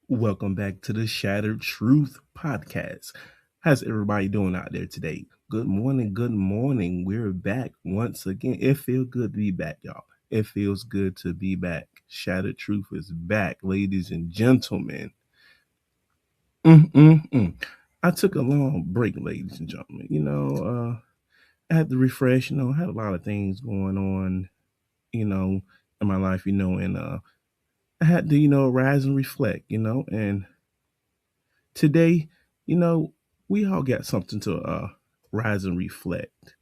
Welcome back to the Shattered Truth podcast. How's everybody doing out there today? Good morning, good morning. We're back once again. It feels good to be back, y'all. It feels good to be back. Shattered Truth is back, ladies and gentlemen. Mm-mm-mm. I took a long break, ladies and gentlemen. I had to refresh. I had a lot of things going on, in my life, and I had to, rise and reflect, and today, you know, we all got something to rise and reflect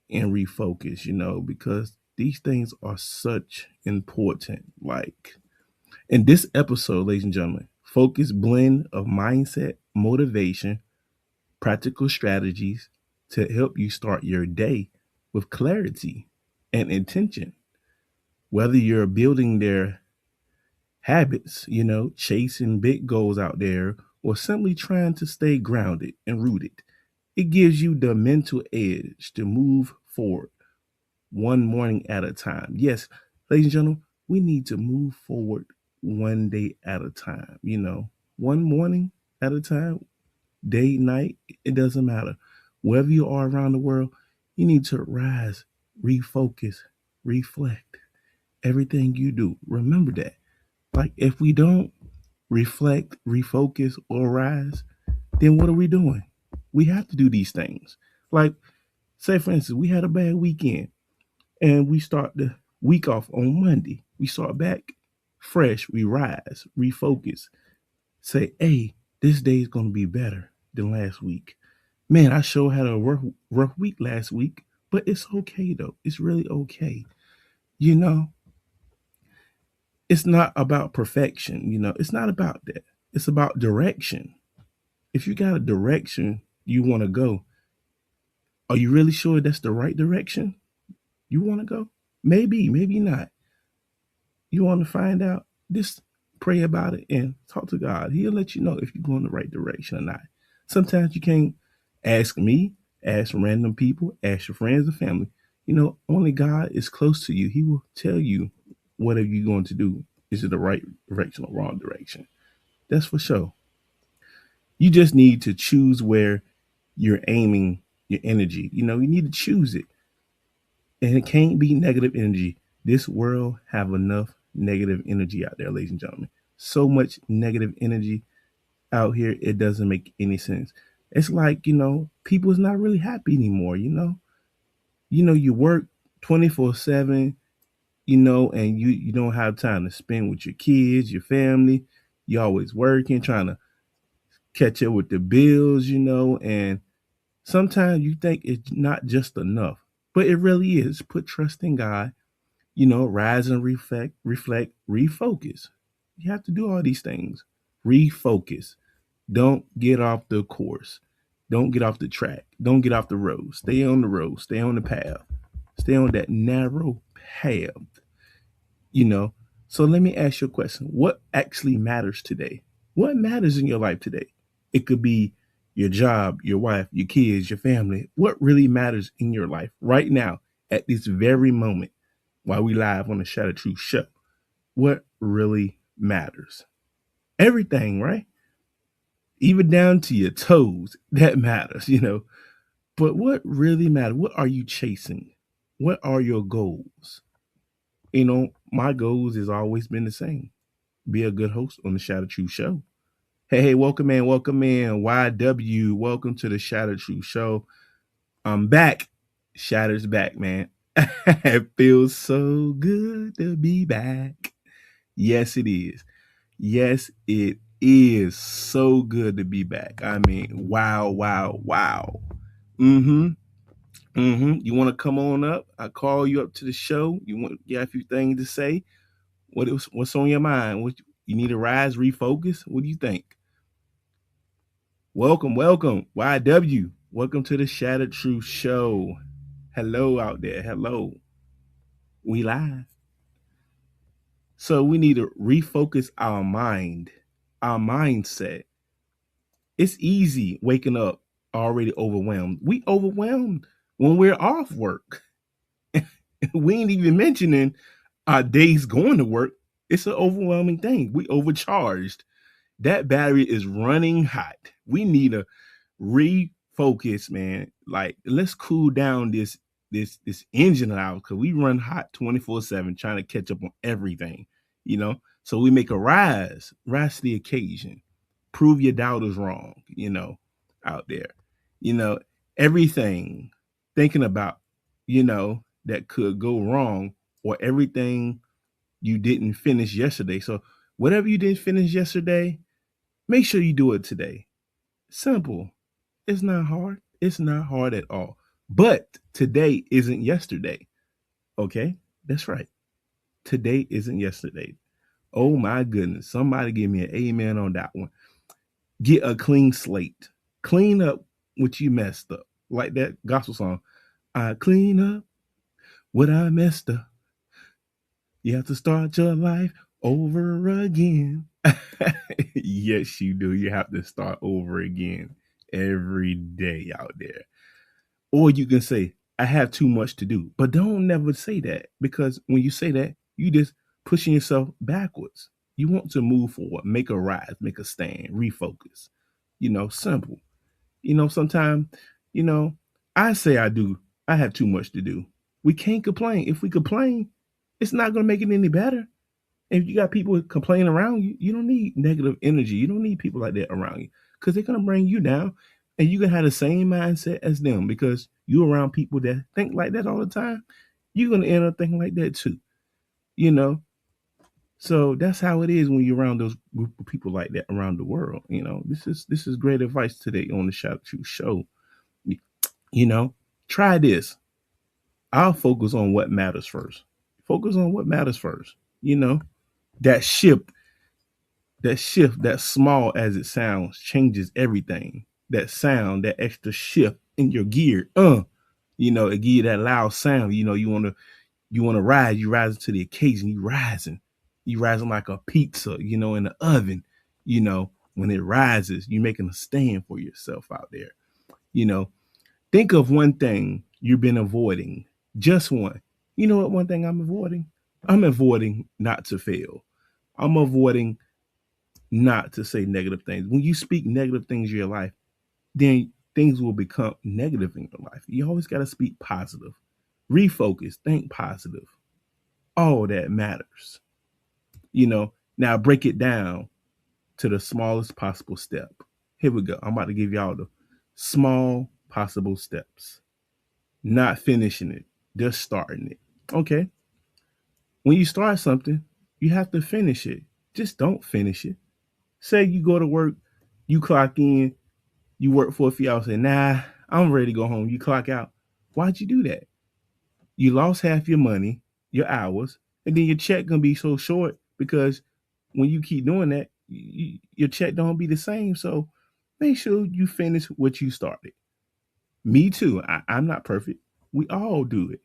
and refocus, because these things are such important. Like in this episode, ladies and gentlemen, focus blend of mindset, motivation, practical strategies to help you start your day with clarity and intention. Whether you're building their habits, chasing big goals out there, or simply trying to stay grounded and rooted. It gives you the mental edge to move forward one morning at a time. Yes, ladies and gentlemen, we need to move forward one day at a time, one morning at a time, day, night, it doesn't matter. Wherever you are around the world, you need to rise, refocus, reflect. Everything you do, remember that. Like if we don't reflect, refocus, or rise, then what are we doing? We have to do these things. Like, say for instance, we had a bad weekend and we start the week off on Monday. We start back fresh, we rise, refocus, say, hey, this day is gonna be better than last week. Man, I sure had a rough week last week, but it's okay though. It's really okay. You know, it's not about perfection, it's not about that. It's about direction. If you got a direction you want to go, are you really sure that's the right direction you want to go? Maybe, maybe not. You want to find out? Just pray about it and talk to God. He'll let you know if you're going the right direction or not. Sometimes you can't ask me, ask random people, ask your friends or family. Only God is close to you. He will tell you whatever you're going to do. Is it the right direction or wrong direction? That's for sure. You just need to choose where you're aiming your energy. You need to choose it. And it can't be negative energy. This world have enough negative energy out there, ladies and gentlemen. So much negative energy out here, it doesn't make any sense. It's like, people is not really happy anymore. You work 24/7, and you don't have time to spend with your kids, your family. You're always working, trying to catch up with the bills, and sometimes you think it's not just enough, but it really is. Put trust in God, rise and reflect, refocus. You have to do all these things. Refocus. Don't get off the course. Don't get off the track. Don't get off the road. Stay on the road. Stay on the path. Stay on that narrow path, you know. So let me ask you a question. What actually matters today? What matters in your life today? It could be your job, your wife, your kids, your family. What really matters in your life right now at this very moment while we live on the Shadow Truth Show? What really matters? Everything, right? Even down to your toes, that matters. But what really matters? What are you chasing? What are your goals? My goals has always been the same. Be a good host on the Shadow Truth Show. Hey, welcome in, welcome in. YW, welcome to the Shadow Truth Show. I'm back. Shatter's back, man. It feels so good to be back. Yes, it is. Yes, it is so good to be back. I mean, wow, wow, wow. Mm-hmm. Mm-hmm. You want to come on up? I call you up to the show. You got a few things to say. What's on your mind? What you need to rise, refocus? What do you think? Welcome, welcome, YW. Welcome to the Shattered Truth Show. Hello out there. Hello. We live. So we need to refocus our mind, our mindset. It's easy waking up already overwhelmed. We overwhelmed when we're off work. We ain't even mentioning our days going to work. It's an overwhelming thing. We overcharged. That battery is running hot. We need a refocus, man. Like, let's cool down this engine of ours because we run hot 24/7 trying to catch up on everything, you know. So we make a rise to the occasion, prove your doubters wrong, out there, you know, everything thinking about, that could go wrong, or everything you didn't finish yesterday. So whatever you didn't finish yesterday, make sure you do it today. Simple. It's not hard. It's not hard at all. But today isn't yesterday. Okay? That's right. Today isn't yesterday. Oh my goodness. Somebody give me an amen on that one. Get a clean slate. Clean up what you messed up. Like that gospel song. I clean up what I messed up. You have to start your life over again. Yes, you do. You have to start over again every day out there. Or you can say, I have too much to do. But don't never say that, because when you say that, you just pushing yourself backwards. You want to move forward, make a rise, make a stand, refocus. Simple. Sometimes, you know, I say I have too much to do. We can't complain. If we complain, it's not going to make it any better. If you got people complaining around you, you don't need negative energy. You don't need people like that around you, because they're going to bring you down, and you can have the same mindset as them because you're around people that think like that all the time. You're going to end up thinking like that too, you know? So that's how it is when you're around those group of people like that around the world. This is great advice today on the Shout Shoot Show. You know, try this. I'll focus on what matters first. Focus on what matters first. That shift, that small as it sounds, changes everything. That sound, that extra shift in your gear, it give you that loud sound. You wanna rise, you rising to the occasion, you rising like a pizza, in the oven. When it rises, you're making a stand for yourself out there. You know, think of one thing you've been avoiding, just one. You know what? One thing I'm avoiding? I'm avoiding not to fail. I'm avoiding not to say negative things. When you speak negative things in your life, then things will become negative in your life. You always got to speak positive. Refocus, think positive. All that matters. Now break it down to the smallest possible step. Here we go. I'm about to give y'all the small possible steps. Not finishing it, just starting it. Okay. When you start something, you have to finish it. Just don't finish it. Say you go to work, you clock in, you work for a few hours, and nah, I'm ready to go home. You clock out. Why'd you do that? You lost half your money, your hours, and then your check gonna be so short because when you keep doing that, your check don't be the same. So make sure you finish what you started. Me too. I'm not perfect. We all do it.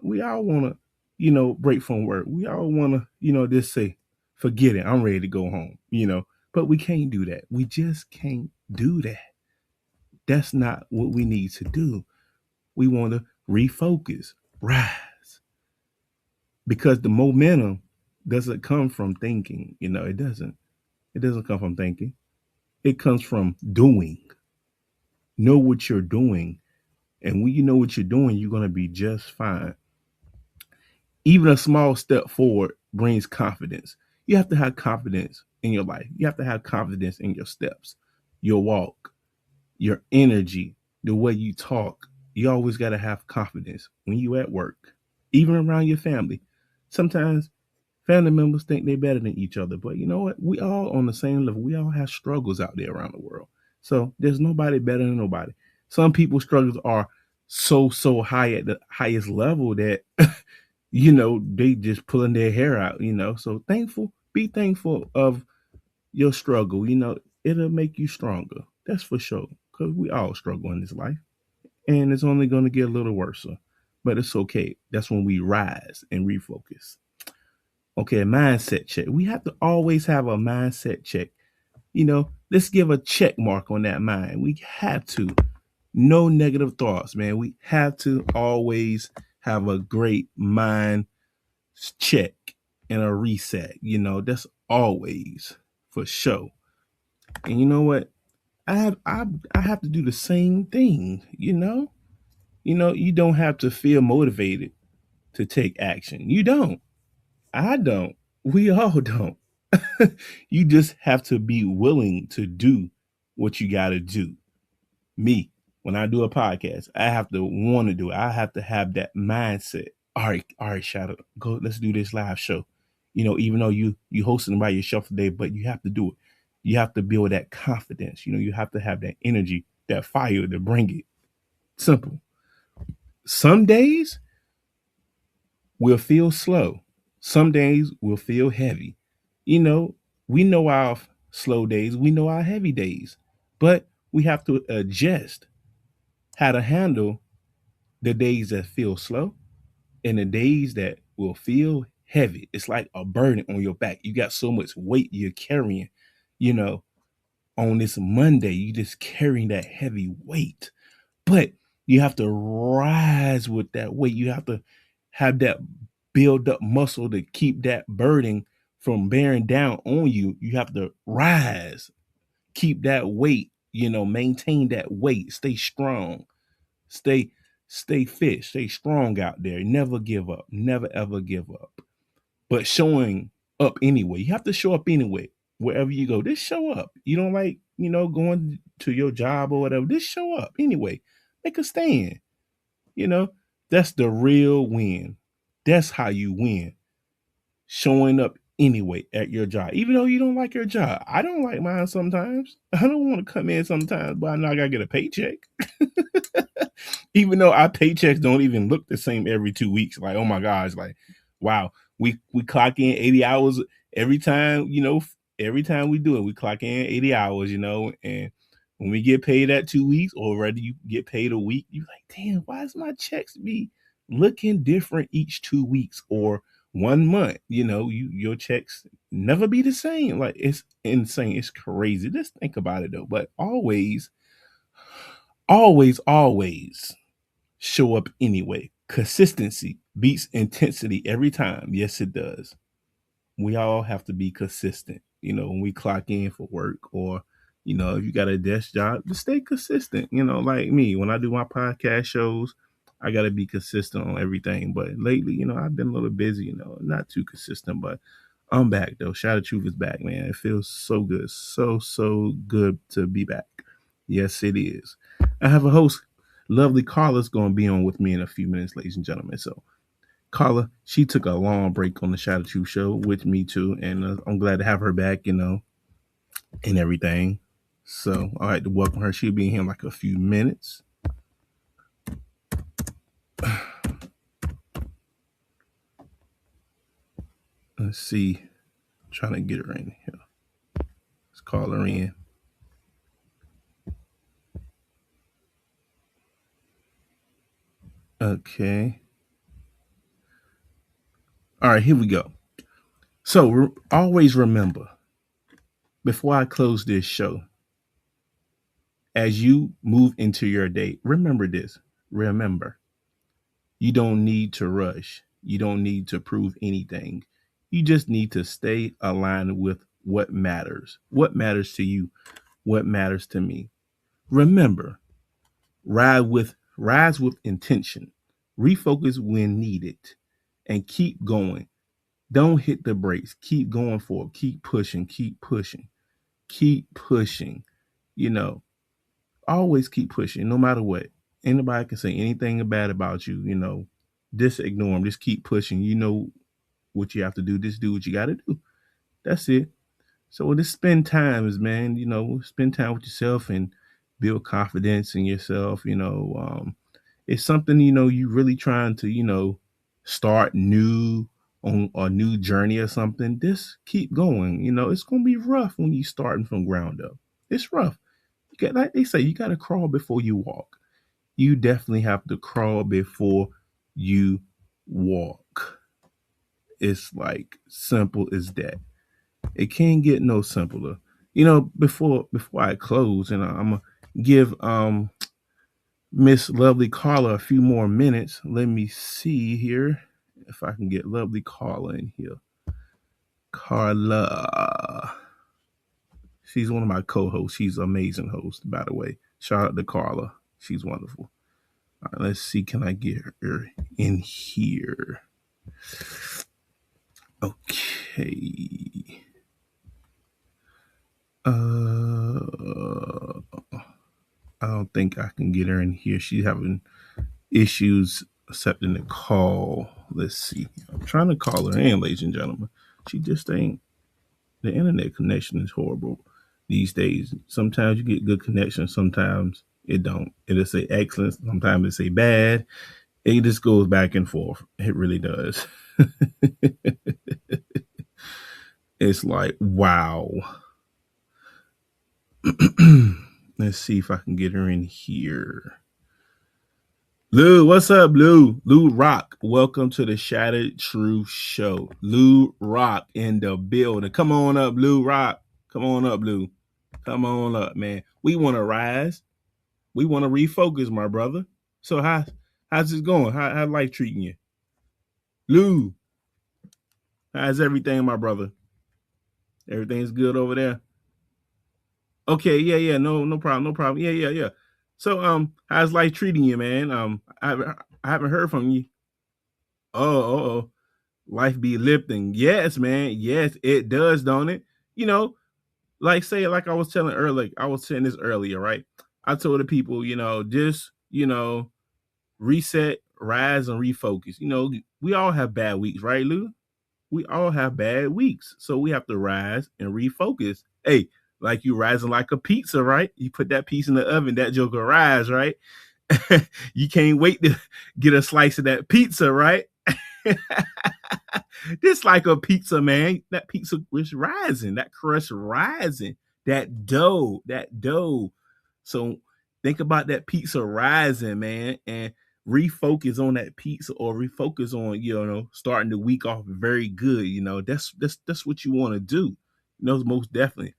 We all want to, break from work. We all want to, just say, forget it. I'm ready to go home. But we can't do that. We just can't do that. That's not what we need to do. We want to refocus, rise, because the momentum doesn't come from thinking. It doesn't. It doesn't come from thinking. It comes from doing. Know what you're doing. And when you know what you're doing, you're going to be just fine. Even a small step forward brings confidence. You have to have confidence in your life. You have to have confidence in your steps, your walk, your energy, the way you talk. You always got to have confidence when you at work, even around your family. Sometimes family members think they're better than each other, but you know what? We all on the same level. We all have struggles out there around the world. So there's nobody better than nobody. Some people's struggles are so high at the highest level that they just pulling their hair out. So be thankful of your struggle. It'll make you stronger. That's for sure. Because we all struggle in this life. And it's only going to get a little worse. But it's okay. That's when we rise and refocus. Okay, mindset check. We have to always have a mindset check. Let's give a check mark on that mind. We have to. No negative thoughts, man. We have to always have a great mind check and a reset. That's always for sure. And you know what? I have to do the same thing, you know? You don't have to feel motivated to take action. You don't. I don't. We all don't. You just have to be willing to do what you got to do. Me, when I do a podcast, I have to want to do it. I have to have that mindset. All right, Shadow, go. Let's do this live show. Even though you hosting by yourself today, but you have to do it. You have to build that confidence. You have to have that energy, that fire to bring it. Simple. Some days will feel slow. Some days will feel heavy. You know, we know our slow days, we know our heavy days, but we have to adjust how to handle the days that feel slow and the days that will feel heavy. It's like a burden on your back. You got so much weight you're carrying, you know, on this Monday, you just carrying that heavy weight. But you have to rise with that weight. You have to have that build up muscle to keep that burden from bearing down on you. You have to rise, keep that weight, maintain that weight, stay strong, stay stay fit, stay strong out there. Never give up. Never ever give up. But showing up anyway. You have to show up anyway. Wherever you go, just show up. You don't like, going to your job or whatever. Just show up anyway. Make a stand. You know, that's the real win. That's how you win. Showing up anyway at your job, even though you don't like your job. I don't like mine sometimes. I don't want to come in sometimes, but I know I gotta get a paycheck. Even though our paychecks don't even look the same every 2 weeks. Like, oh my gosh, like, wow, we clock in 80 hours every time, every time we do it, we clock in 80 hours, and when we get paid at 2 weeks, or rather you get paid a week, you're like, damn, why is my checks be looking different each 2 weeks or 1 month? Your checks never be the same. Like, it's insane. It's crazy. Just think about it though. But always, always, always show up anyway. Consistency beats intensity every time. Yes, it does. We all have to be consistent. When we clock in for work, or if you got a desk job, just stay consistent. Like me, when I do my podcast shows, I got to be consistent on everything. But lately, I've been a little busy. Not too consistent, but I'm back though. Shout of Truth is back, man. It feels so good, so good to be back. Yes, it is. I have a host, lovely Carla's going to be on with me in a few minutes, ladies and gentlemen. So Carla, she took a long break on the Shadow Truth show with me too, and I'm glad to have her back, and everything. So I like to welcome her. She'll be in here in like a few minutes. Let's see. I'm trying to get her in here. Let's call her in. Okay. All right, here we go. So always remember, before I close this show, as you move into your day, remember this. Remember, you don't need to rush. You don't need to prove anything. You just need to stay aligned with what matters. What matters to you? What matters to me? Remember, rise with intention. Refocus when needed, and keep going. Don't hit the brakes. Keep going forward. Keep pushing. Keep pushing. Keep pushing. You know, always keep pushing, no matter what. Anybody can say anything bad about you, just ignore them. Just keep pushing. You know what you have to do. Just do what you got to do. That's it. So just spend times, man. Spend time with yourself and build confidence in yourself. It's something you really trying to start new on a new journey or something. Just keep going. It's gonna be rough when you starting from ground up. It's rough. Like they say, you got to crawl before you walk. You definitely have to crawl before you walk. It's like simple as that. It can't get no simpler. Before I close, and I'm gonna give Miss Lovely Carla a few more minutes. Let me see here if I can get Lovely Carla in here. Carla, She's one of my co-hosts. She's an amazing host, by the way. Shout out to Carla. She's wonderful. All right, let's see. Can I get her in here? Okay. I don't think I can get her in here. She's having issues accepting the call. Let's see. I'm trying to call her in, ladies and gentlemen. She just ain't. The internet connection is horrible these days. Sometimes you get good connection, sometimes it don't. It'll say excellent, sometimes it say bad. It just goes back and forth. It really does. It's like, wow. Let's see if I can get her in here. Lou, what's up, Lou? Lou Rock, welcome to the Shattered Truth Show. Lou Rock in the building. Come on up, Lou Rock. Come on up, Lou. Come on up, man. We want to rise. We want to refocus, my brother. So how's it going? How's life treating you? Lou, how's everything, my brother? Everything's good over there? Okay, yeah, no problem. Yeah. So, how's life treating you, man? I haven't heard from you. Oh, life be lifting. Yes, man. Yes, it does, don't it? You know, like I was telling earlier, I was saying this earlier, right? I told the people, just, reset, rise, and refocus. We all have bad weeks, right, Lou? We all have bad weeks. So we have to rise and refocus. Hey, like you rising like a pizza, right? You put that piece in the oven, that joker rise, right? You can't wait to get a slice of that pizza, right? Just like a pizza, man. That pizza was rising, that crust rising, that dough. So think about that pizza rising, man, and refocus on that pizza, or refocus on, starting the week off very good. That's what you want to do. Most definitely.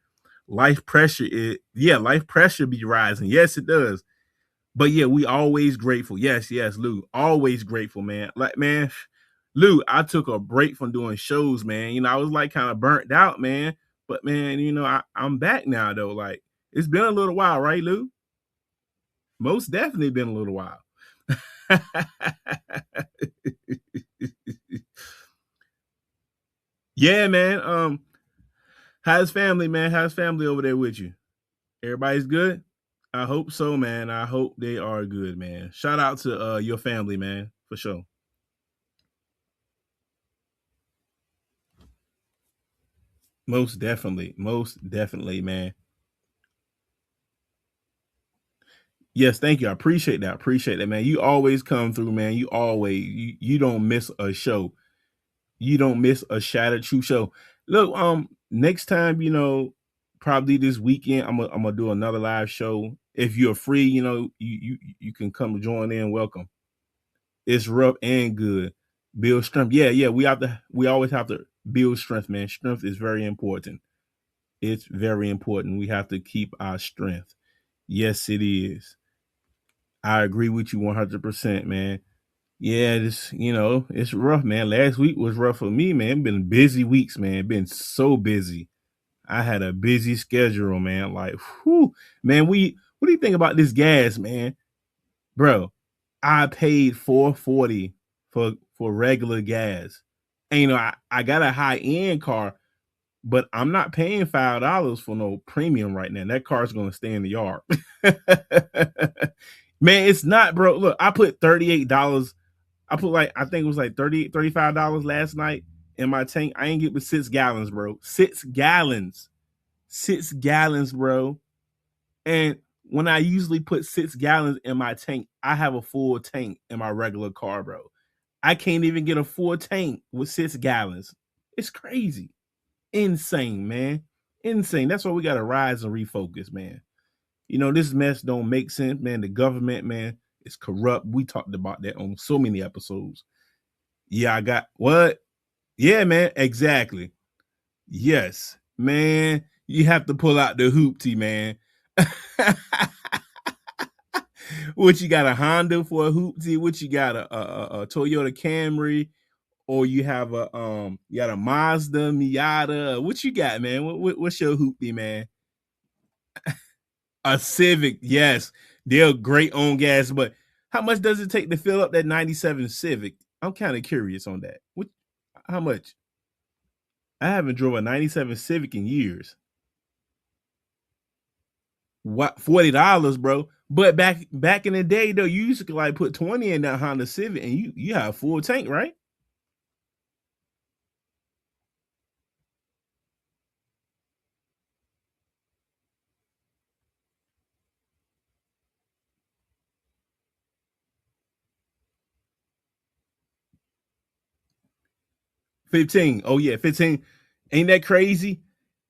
Life pressure life pressure be rising. Yes, it does. But yeah, we always grateful. Yes, Lou. Always grateful, man. Like, man, Lou, I took a break from doing shows, man. I was like kind of burnt out, man. But man, I'm back now though. Like, it's been a little while, right, Lou? Most definitely been a little while. Yeah, man. How's family, man? How's family over there with you? Everybody's good? I hope so, man. I hope they are good, man. Shout out to your family, man, for sure. Most definitely, man. Yes, thank you. I appreciate that, man. You always come through, man. You don't miss a show. You don't miss a Shattered Truth show. Look, next time, probably this weekend, I'm gonna do another live show. If you're free, you can come join in. Welcome. It's rough and good. Build strength. Yeah. We always have to build strength, man. Strength is very important. It's very important. We have to keep our strength. Yes, it is. I agree with you 100%, man. Yeah, it's rough, man. Last week was rough for me, man. Been busy weeks, man. Been so busy. I had a busy schedule, man. Like, whew, man. What do you think about this gas, man, bro? I paid $4.40 for regular gas, and I got a high end car, but I'm not paying $5 for no premium right now. That car's gonna stay in the yard. Man, it's not, bro. Look, I put $38. I put I think it was like $35 last night in my tank. I ain't get but 6 gallons, bro. 6 gallons. 6 gallons, bro. And when I usually put 6 gallons in my tank, I have a full tank in my regular car, bro. I can't even get a full tank with 6 gallons. It's crazy. Insane, man. Insane. That's why we got to rise and refocus, man. This mess don't make sense, man. The government, man, is corrupt. We talked about that on so many episodes. Yeah, I got what? Yeah, man, exactly. Yes, man. You have to pull out the hoopty, man. What, you got a Honda for a hoopty? What, you got a Toyota Camry? Or you have you got a Mazda Miata? What you got, man? What's your hoopty, man? A Civic, yes, they're great on gas, but how much does it take to fill up that 97 Civic? I'm kind of curious on that. How much? I haven't drove a 97 Civic in years. What, $40, bro? But back in the day though, you used to like put 20 in that Honda Civic and you have a full tank, right? 15. Oh yeah, 15. Ain't that crazy?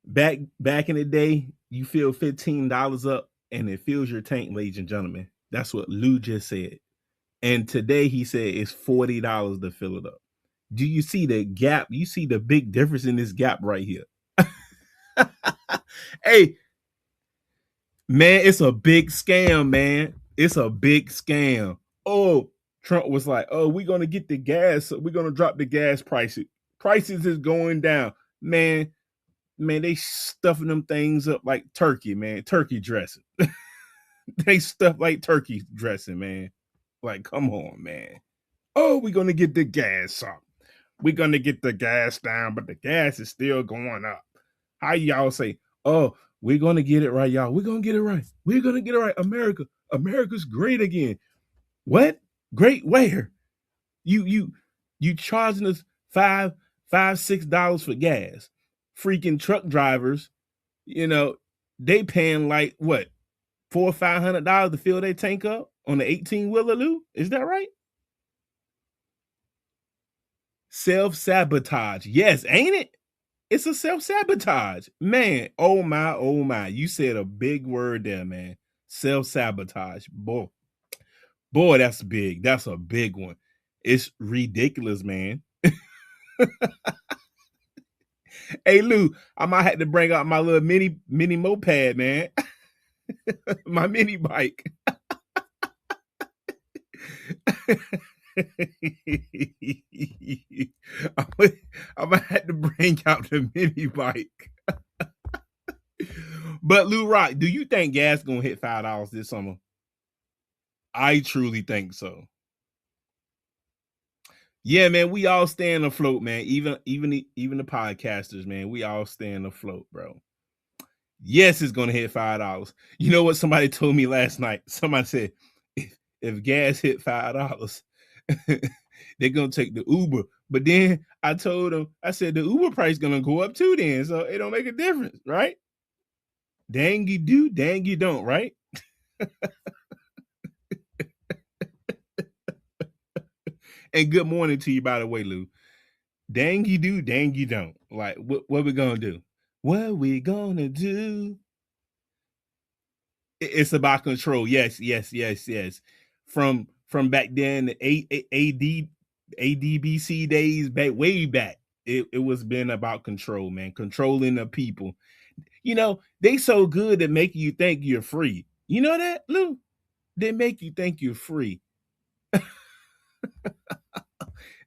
Back in the day, you fill $15 up and it fills your tank, ladies and gentlemen. That's what Lou just said. And today he said it's $40 to fill it up. Do you see the gap? You see the big difference in this gap right here. Hey, man, it's a big scam, man. It's a big scam. Oh, Trump was like, oh, we're going to get the gas. We're going to drop the gas prices. Prices is going down. Man, they stuffing them things up like turkey, man. Turkey dressing. They stuff like turkey dressing, man. Like, come on, man. Oh, we're going to get the gas up. We're going to get the gas down, but the gas is still going up. How y'all say, oh, we're going to get it right, y'all. We're going to get it right. We're going to get it right. America's great again. What? Great where? You charging us $6 for gas. Freaking truck drivers, they paying like what, $400-$500 to fill their tank up on the 18-wheeler, Lou? Is that right? Self-sabotage. Yes, ain't it? It's a self-sabotage. Man, oh my, oh my. You said a big word there, man. Self-sabotage. Boy, that's big. That's a big one. It's ridiculous, man. Hey, Lou, I might have to bring out my little mini moped, man. My mini bike. I'm gonna have to bring out the mini bike. But Lou Rock, do you think gas gonna hit $5 this summer? I truly think so. Yeah, man, we all staying afloat, man. Even the podcasters, man, we all staying afloat, bro. Yes, it's gonna hit $5. You know what somebody told me last night? Somebody said, if gas hit $5, they're gonna take the Uber. But then I told them, I said the Uber price gonna go up too, then, so it don't make a difference, right? Dang you do, dang you don't, right? And good morning to you, by the way, Lou. Dang you do, dang you don't. Like, what we gonna do? What we gonna do? It's about control. Yes, yes, yes, yes. From back then, ADBC days, way back. It was been about control, man. Controlling the people. They so good at making you think you're free. You know that, Lou? They make you think you're free.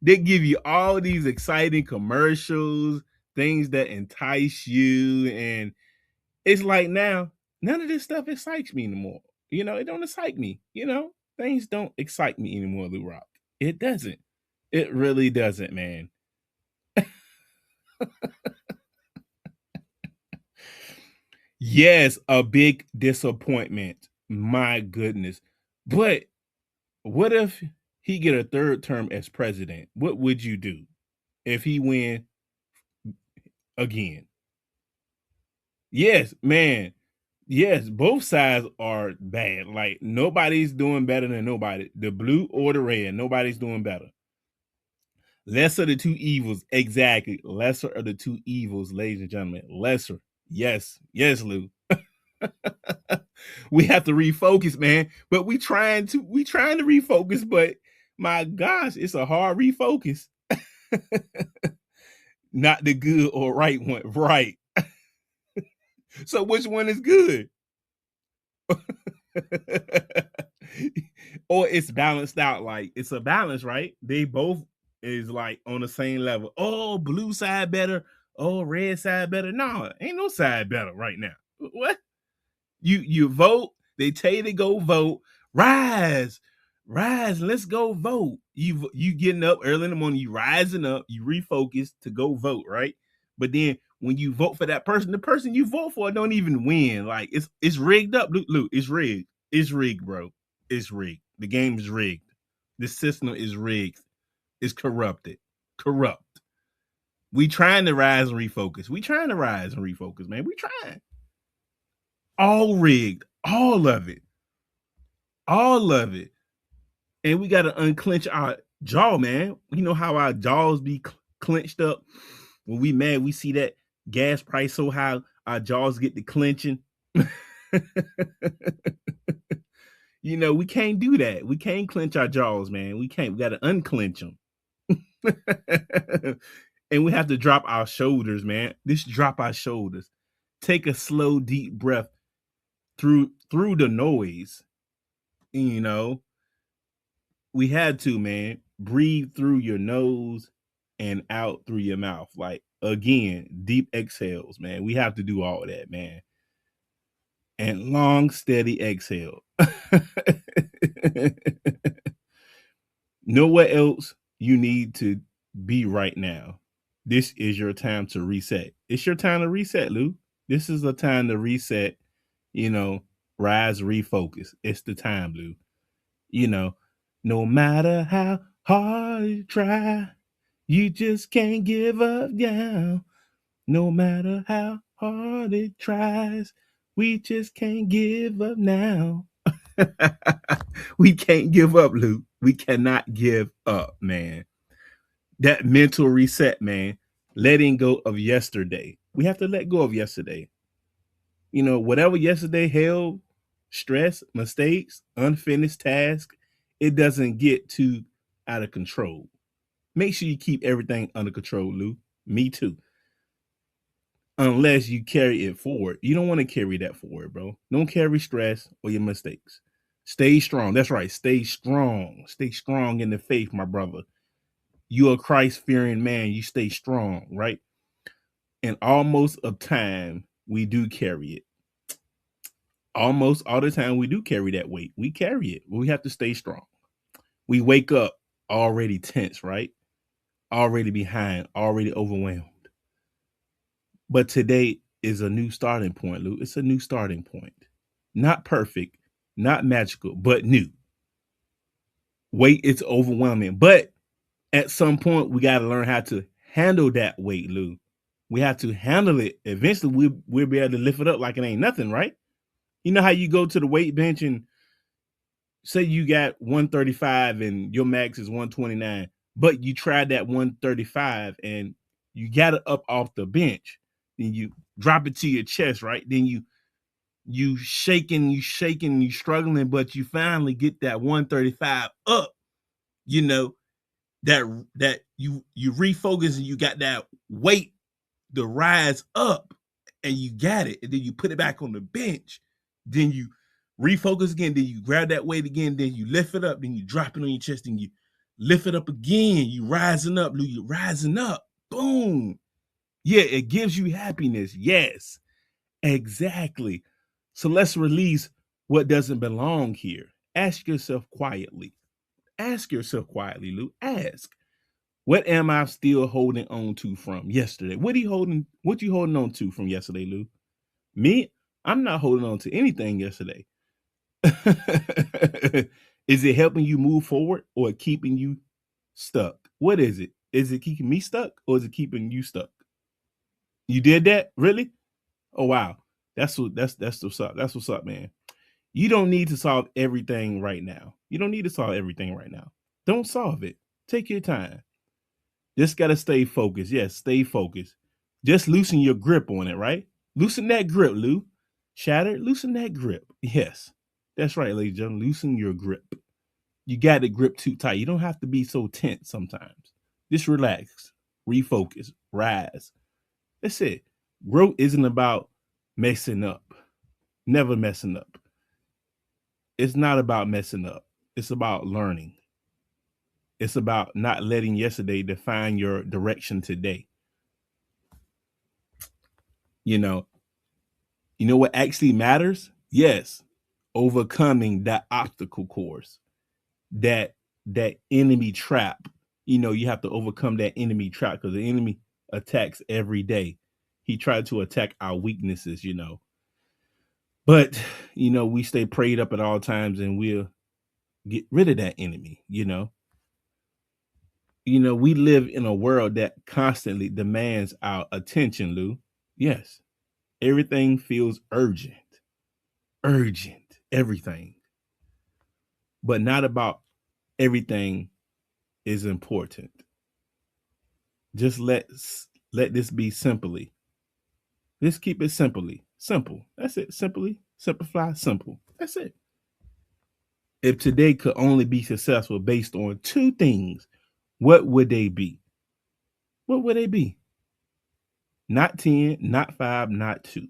They give you all these exciting commercials, things that entice you, and it's like now, none of this stuff excites me anymore. It don't excite me. Things don't excite me anymore, Lou Rock. It doesn't. It really doesn't, man. Yes, a big disappointment. My goodness. But what if he get a third term as president? What would you do if he win again? Yes, man. Yes, both sides are bad. Like nobody's doing better than nobody. The blue or the red, nobody's doing better. Lesser of the two evils, exactly. Lesser of the two evils, ladies and gentlemen. Lesser. Yes, yes, Lou. We have to refocus, man. But we trying to refocus, but my gosh, it's a hard refocus. Not the good or right one, right? So which one is good? Or it's balanced out, like it's a balance, right? They both is like on the same level. Oh, blue side better. Oh, red side better. No, ain't no side better right now. What? You vote. They tell you to go vote. Rise, rise. Let's go vote. You getting up early in the morning. You rising up. You refocus to go vote, right? But then when you vote for that person, the person you vote for don't even win. Like it's rigged up. Luke, it's rigged. It's rigged, bro. It's rigged. The game is rigged. The system is rigged. It's corrupted. Corrupt. We trying to rise and refocus. We trying to rise and refocus, man. We trying. All rigged. All of it. All of it. And we got to unclench our jaw, man. You know how our jaws be clenched up when we mad. We see that gas price so high, our jaws get to clenching. You know, we can't do that. We can't clench our jaws, man. We can't. We got to unclench them. And we have to drop our shoulders, man. Just drop our shoulders. Take a slow, deep breath through the noise. You know, we had to, man. Breathe through your nose and out through your mouth. Like, again, deep exhales, man. We have to do all that, man. And long, steady exhale. Nowhere else you need to be right now. This is your time to reset. It's your time to reset, Lou. This is a time to reset, you know, rise, refocus. It's the time, Lou. You know, no matter how hard you try, you just can't give up now. No matter how hard it tries, we just can't give up now. We can't give up, Luke. We cannot give up, man. That mental reset, man. Letting go of yesterday. We have to let go of yesterday. You know, whatever yesterday held, stress, mistakes, unfinished tasks, it doesn't get too out of control. Make sure you keep everything under control, Lou. Me too. Unless you carry it forward. You don't want to carry that forward, bro. Don't carry stress or your mistakes. Stay strong. That's right. Stay strong. Stay strong in the faith, my brother. You're a Christ-fearing man. You stay strong, right? And almost of time, we do carry it. Almost all the time, we do carry that weight. We carry it. We have to stay strong. We wake up already tense, right? Already behind, already overwhelmed. But today is a new starting point, Lou. It's a new starting point. Not perfect, not magical, but new. Weight is overwhelming. But at some point, we got to learn how to handle that weight, Lou. We have to handle it. Eventually, we'll be able to lift it up like it ain't nothing, right? You know how you go to the weight bench and say you got 135 and your max is 129, but you tried that 135 and you got it up off the bench. Then you drop it to your chest, right? Then you shaking, you struggling, but you finally get that 135 up. You know, that you refocus and you got that weight to rise up and you got it, and then you put it back on the bench, then you refocus again, then you grab that weight again, then you lift it up, then you drop it on your chest, and you lift it up again. You rising up, Lou. You rising up. Boom. Yeah, it gives you happiness. Yes, exactly. So let's release what doesn't belong here. Ask yourself quietly. Ask yourself quietly, Lou. Ask. What am I still holding on to from yesterday? What you holding on to from yesterday, Lou? Me? I'm not holding on to anything yesterday. Is it helping you move forward or keeping you stuck? What is it? Is it keeping me stuck or is it keeping you stuck? You did that? Really? Oh wow. That's what's up. That's what's up, man. You don't need to solve everything right now. You don't need to solve everything right now. Don't solve it. Take your time. Just got to stay focused. Yes, stay focused. Just loosen your grip on it, right? Loosen that grip, Lou. Shattered, loosen that grip. Yes, that's right, ladies and gentlemen. Loosen your grip. You got the grip too tight. You don't have to be so tense sometimes. Just relax, refocus, rise. That's it. Growth isn't about messing up, never messing up. It's not about messing up. It's about learning. It's about not letting yesterday define your direction today. You know what actually matters? Yes, overcoming that obstacle course, that that enemy trap. You have to overcome that enemy trap because the enemy attacks every day. He tried to attack our weaknesses. But we stay prayed up at all times and we'll get rid of that enemy. We live in a world that constantly demands our attention, Lou. Yes, everything feels urgent, everything, but not about everything is important. Just let this be simply. Just keep it simple. That's it. Simply simplify, simple. That's it. If today could only be successful based on two things, what would they be? What would they be? Not 10, not 5, not 2.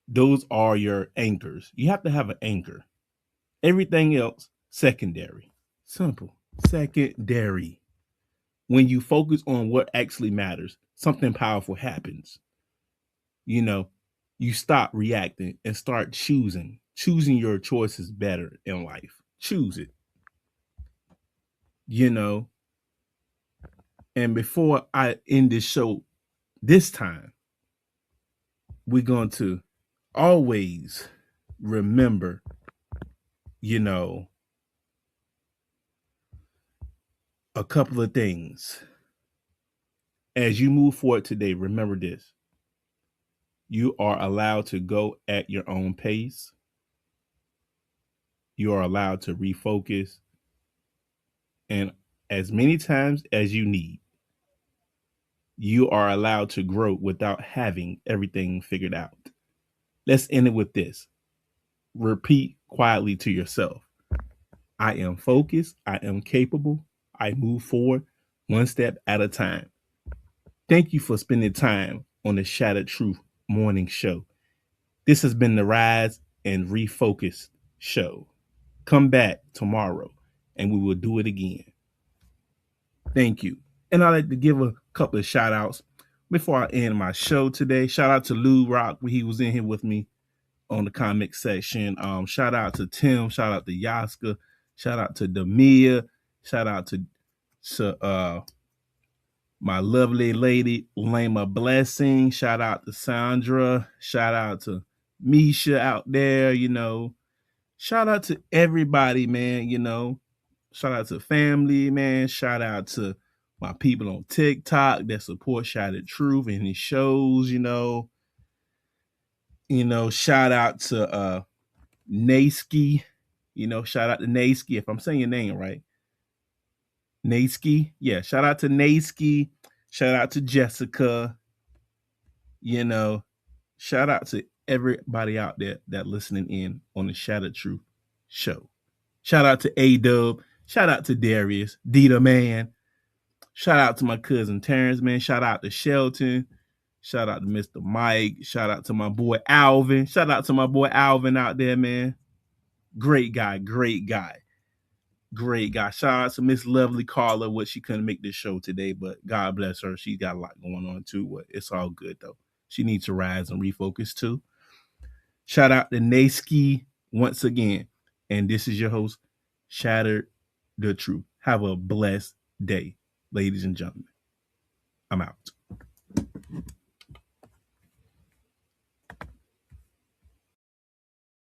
Those are your anchors. You have to have an anchor. Everything else, secondary. Simple. Secondary. When you focus on what actually matters, something powerful happens. You know, you stop reacting and start choosing. Choosing your choices better in life. Choose it. You know, and before I end this show this time, we're going to always remember, you know, a couple of things. As you move forward today, remember this. You are allowed to go at your own pace. You are allowed to refocus and as many times as you need. You are allowed to grow without having everything figured out. Let's end it with this. Repeat quietly to yourself. I am focused. I am capable. I move forward one step at a time. Thank you for spending time on the Shattered Truth Morning Show. This has been the Rise and Refocus Show. Come back tomorrow and we will do it again. Thank you. And I'd like to give a couple of shout outs before I end my show today. Shout out to Lou Rock, he was in here with me on the comic section. Shout out to Tim. Shout out to Yaska. Shout out to Demia. Shout out to my lovely lady Lama Blessing. Shout out to Sandra. Shout out to Misha out there. Shout out to everybody, man. Shout out to family, man. Shout out to my people on TikTok that support Shattered Truth and his shows. Shout out to Nasky. Shout out to Nasky, if I'm saying your name right. Nasky. Yeah, shout out to Nasky. Shout out to Jessica. Shout out to everybody out there that listening in on the Shattered Truth show. Shout out to A-Dub. Shout out to Darius, Dita Man. Shout out to my cousin Terrence, man. Shout out to Shelton. Shout out to Mr. Mike. Shout out to my boy Alvin. Shout out to my boy Alvin out there, man. Great guy. Shout out to Miss Lovely Carla, she couldn't make this show today, but God bless her. She got a lot going on too, but it's all good though. She needs to rise and refocus too. Shout out to Nasky once again. And this is your host, Shattered the Truth. Have a blessed day, ladies and gentlemen. I'm out.